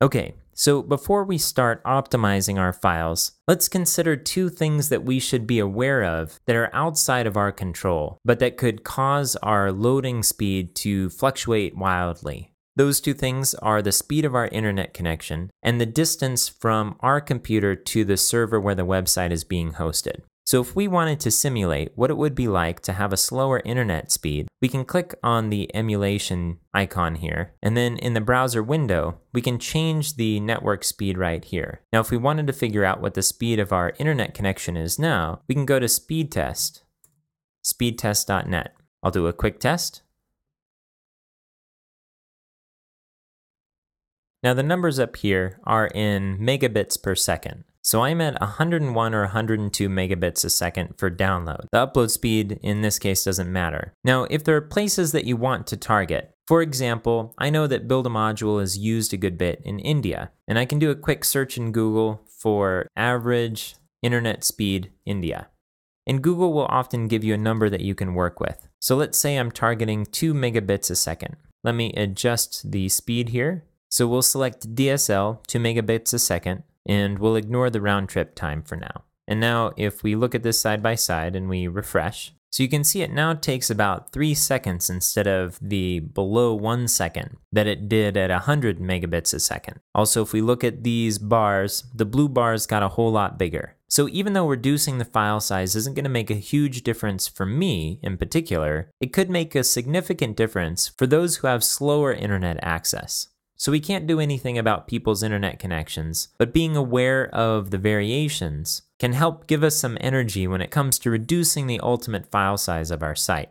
Okay, so before we start optimizing our files, let's consider two things that we should be aware of that are outside of our control, but that could cause our loading speed to fluctuate wildly. Those two things are the speed of our internet connection and the distance from our computer to the server where the website is being hosted. So if we wanted to simulate what it would be like to have a slower internet speed, we can click on the emulation icon here, and then in the browser window, we can change the network speed right here. Now, if we wanted to figure out what the speed of our internet connection is now, we can go to speed test, speedtest.net. I'll do a quick test. Now the numbers up here are in megabits per second. So I'm at 101 or 102 megabits a second for download. The upload speed in this case doesn't matter. Now, if there are places that you want to target, for example, I know that Build a Module is used a good bit in India, and I can do a quick search in Google for average internet speed India. And Google will often give you a number that you can work with. So let's say I'm targeting 2 megabits a second. Let me adjust the speed here. So we'll select DSL, 2 megabits a second, and we'll ignore the round trip time for now. And now if we look at this side by side and we refresh, so you can see it now takes about 3 seconds instead of the below 1 second that it did at 100 megabits a second. Also, if we look at these bars, the blue bars got a whole lot bigger. So even though reducing the file size isn't going to make a huge difference for me in particular, it could make a significant difference for those who have slower internet access. So we can't do anything about people's internet connections, but being aware of the variations can help give us some energy when it comes to reducing the ultimate file size of our site.